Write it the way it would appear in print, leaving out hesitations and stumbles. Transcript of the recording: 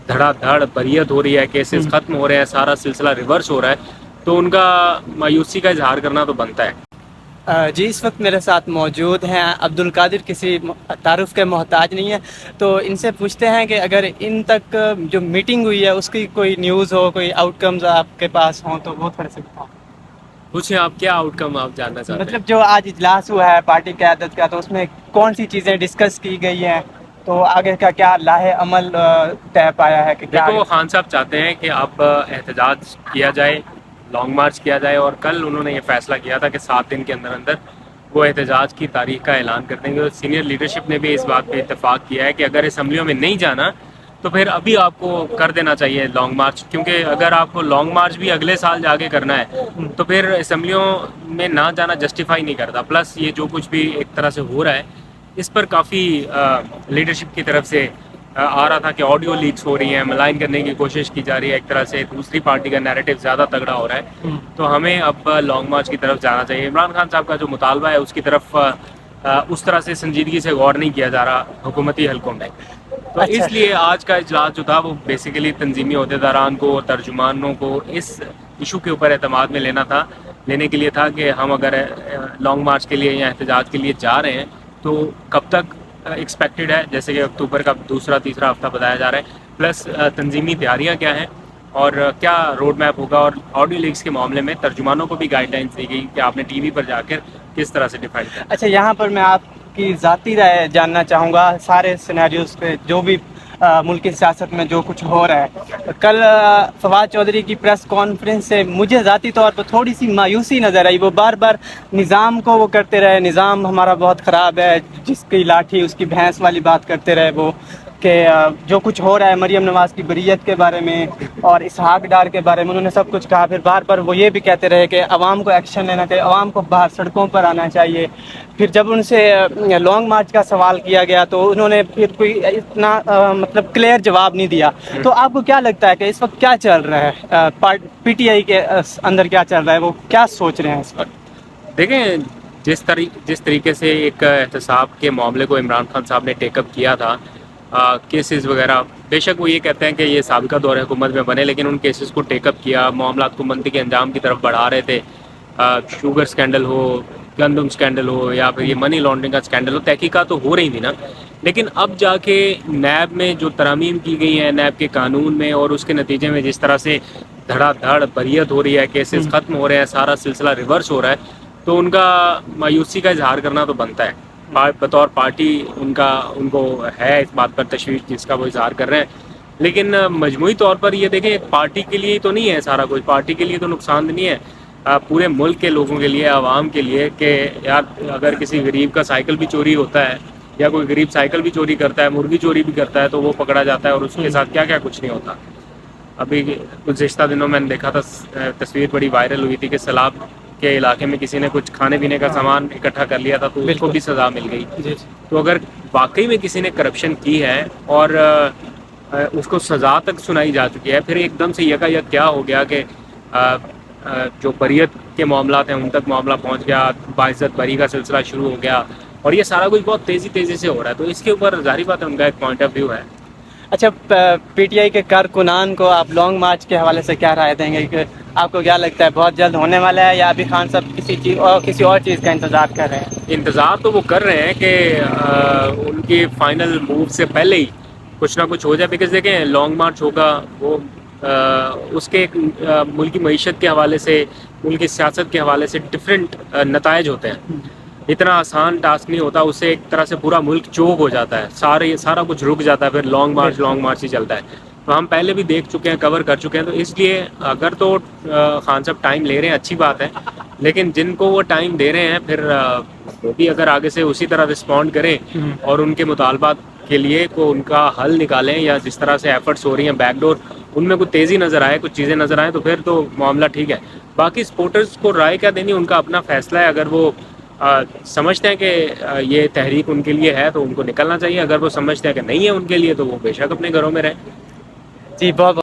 دھڑا دھڑ بریت ہو رہی ہے، کیسز ختم ہو رہے ہیں، سارا سلسلہ ریورس ہو رہا ہے، تو ان کا مایوسی کا اظہار کرنا تو بنتا ہے۔ جی اس وقت میرے ساتھ موجود ہیں عبد القادر، کسی تعارف کے محتاج نہیں ہے، تو ان سے پوچھتے ہیں کہ اگر ان تک جو میٹنگ ہوئی ہے اس کی کوئی نیوز ہو، کوئی آؤٹ کمز آپ کے پاس ہوں تو وہ تھوڑا سا بتاؤ۔ پوچھیں آپ، کیا آؤٹ کم آپ جاننا چاہتے ہیں؟ مطلب جو آج اجلاس ہوا ہے پارٹی قیادت کا، تو اس میں کون سی چیزیں ڈسکس کی گئی ہیں، تو آگے کا کیا لاہے عمل طے پایا ہے کہ کیا دیکھو آگے؟ خان صاحب چاہتے ہیں کہ اب احتجاج کیا جائے، لانگ مارچ کیا جائے، اور کل انہوں نے یہ فیصلہ کیا تھا کہ 7 دن کے اندر اندر وہ احتجاج کی تاریخ کا اعلان کر دیں گے۔ اور سینئر لیڈرشپ نے بھی اس بات پہ اتفاق کیا ہے کہ اگر اسمبلیوں میں نہیں جانا تو پھر ابھی آپ کو کر دینا چاہیے لانگ مارچ، کیونکہ اگر آپ کو لانگ مارچ بھی اگلے سال جا کے کرنا ہے تو پھر اسمبلیوں میں نہ جانا جسٹیفائی نہیں کرتا۔ پلس یہ جو کچھ بھی ایک طرح سے ہو رہا ہے اس پر کافی لیڈرشپ کی طرف سے آ رہا تھا کہ آڈیو لیکس ہو رہی ہیں، ملائن کرنے کی کوشش کی جا رہی ہے، ایک طرح سے دوسری پارٹی کا نیریٹو زیادہ تگڑا ہو رہا ہے، تو ہمیں اب لانگ مارچ کی طرف جانا چاہیے۔ عمران خان صاحب کا جو مطالبہ ہے اس کی طرف اس طرح سے سنجیدگی سے غور نہیں کیا جا رہا حکومتی حلقوں میں، تو اچھا اس لیے آج کا اجلاس جو تھا وہ بیسیکلی تنظیمی عہدیداران کو اور ترجمانوں کو اس ایشو کے اوپر اعتماد میں لینے کے لیے تھا کہ ہم اگر لانگ مارچ کے لیے یا احتجاج کے لیے جا رہے ہیں تو کب تک ایکسپیکٹڈ ہے، جیسے کہ اکتوبر کا دوسرا تیسرا ہفتہ بتایا جا رہا ہے، پلس تنظیمی تیاریاں کیا ہیں اور کیا روڈ میپ ہوگا، اور آڈیو لیکس کے معاملے میں ترجمانوں کو بھی گائیڈ لائنس دی گئی کہ آپ نے ٹی وی پر جا کر کس طرح سے ڈیفائن کرنا ہے۔ اچھا، یہاں پر میں آپ کی ذاتی رائے جاننا چاہوں گا سارے سینیریوز پہ، جو بھی ملک کی سیاست میں جو کچھ ہو رہا ہے۔ کل فواد چودھری کی پریس کانفرنس سے مجھے ذاتی طور پر تھوڑی سی مایوسی نظر آئی، وہ بار بار نظام کو وہ کرتے رہے، نظام ہمارا بہت خراب ہے، جس کی لاٹھی اس کی بھینس والی بات کرتے رہے وہ، کہ جو کچھ ہو رہا ہے مریم نواز کی بریت کے بارے میں اور اسحاق ڈار کے بارے میں انہوں نے سب کچھ کہا۔ پھر بار بار وہ یہ بھی کہتے رہے کہ عوام کو ایکشن لینا چاہیے، عوام کو باہر سڑکوں پر آنا چاہیے۔ پھر جب ان سے لانگ مارچ کا سوال کیا گیا تو انہوں نے پھر کوئی اتنا مطلب کلیئر جواب نہیں دیا۔ تو آپ کو کیا لگتا ہے کہ اس وقت کیا چل رہا ہے پی ٹی آئی کے اندر، کیا چل رہا ہے، وہ کیا سوچ رہے ہیں اس وقت؟ دیکھیں جس طریقے سے ایک احتساب کے معاملے کو عمران خان صاحب نے ٹیک اپ کیا تھا، کیسز وغیرہ، بے شک وہ یہ کہتے ہیں کہ یہ سابقہ دور حکومت میں بنے، لیکن ان کیسز کو ٹیک اپ کیا، معاملات کو منطقی انجام کی طرف بڑھا رہے تھے۔ شوگر سکینڈل ہو، گندم سکینڈل ہو، یا پھر یہ منی لانڈرنگ کا سکینڈل ہو، تحقیقات تو ہو رہی تھی نا، لیکن اب جا کے نیب میں جو ترامیم کی گئی ہیں، نیب کے قانون میں، اور اس کے نتیجے میں جس طرح سے دھڑا دھڑ بریت ہو رہی ہے، کیسز ختم ہو رہے ہیں، سارا سلسلہ ریورس ہو رہا ہے، تو ان کا مایوسی کا اظہار کرنا تو بنتا ہے۔ بطور پارٹی ان کو ہے اس بات پر تشویش جس کا وہ اظہار کر رہے ہیں، لیکن مجموعی طور پر یہ دیکھیں پارٹی کے لیے تو نہیں ہے سارا کچھ، پارٹی کے لیے تو نقصان نہیں ہے، پورے ملک کے لوگوں کے لیے، عوام کے لیے، کہ یار اگر کسی غریب کا سائیکل بھی چوری ہوتا ہے، یا کوئی غریب سائیکل بھی چوری کرتا ہے، مرغی چوری بھی کرتا ہے، تو وہ پکڑا جاتا ہے، اور اس کے ساتھ کیا کیا کچھ نہیں ہوتا۔ ابھی گزشتہ دنوں میں نے دیکھا تھا، تصویر بڑی وائرل ہوئی تھی کہ سیلاب کے علاقے میں کسی نے کچھ کھانے پینے کا سامان اکٹھا کر لیا تھا تو اس کو بھی سزا مل گئی۔ تو اگر واقعی میں کسی نے کرپشن کی ہے اور اس کو سزا تک سنائی جا چکی ہے، پھر ایک دم سے یکا کیا ہو گیا کہ جو بریت کے معاملات ہیں ان تک معاملہ پہنچ گیا، باعزت بری کا سلسلہ شروع ہو گیا، اور یہ سارا کچھ بہت تیزی سے ہو رہا ہے، تو اس کے اوپر ظاہری بات ہے ان کا ایک پوائنٹ آف ویو ہے۔ اچھا، پی ٹی آئی کے کارکنان کو آپ لانگ مارچ کے حوالے سے کیا رائے دیں گے، کہ آپ کو کیا لگتا ہے بہت جلد ہونے والا ہے، یا ابھی خان صاحب کسی اور چیز کا انتظار کر رہے ہیں؟ انتظار تو وہ کر رہے ہیں کہ ان کی فائنل موو سے پہلے ہی کچھ نہ کچھ ہو جائے، بیکاز دیکھیں لانگ مارچ ہوگا، وہ اس کے ایک ملک کی معیشت کے حوالے سے، ملک کی سیاست کے حوالے سے ڈفرینٹ نتائج ہوتے ہیں۔ اتنا آسان ٹاسک نہیں ہوتا، اس سے ایک طرح سے پورا ملک چوک ہو جاتا ہے، سارا کچھ رک جاتا ہے، پھر لانگ مارچ ہی چلتا ہے۔ تو ہم پہلے بھی دیکھ چکے ہیں، کور کر چکے ہیں، تو اس لیے اگر تو خان صاحب ٹائم لے رہے ہیں اچھی بات ہے، لیکن جن کو وہ ٹائم دے رہے ہیں پھر وہ بھی اگر آگے سے اسی طرح رسپونڈ کریں اور ان کے مطالبات کے لیے ان کا حل نکالیں، یا جس طرح سے ایفرٹس ہو رہی ہیں بیک ڈور ان میں کچھ تیزی نظر آئے، کچھ چیزیں نظر آئیں، تو پھر تو معاملہ ٹھیک ہے۔ باقی سپورٹرز کو رائے کیا دینی، ان کا اپنا فیصلہ ہے، اگر وہ سمجھتے ہیں کہ یہ تحریک ان کے لیے ہے تو ان کو نکلنا چاہیے، اگر وہ سمجھتے ہیں کہ نہیں ہے ان کے لیے تو وہ بے شک اپنے گھروں میں رہیں۔ جی، بہت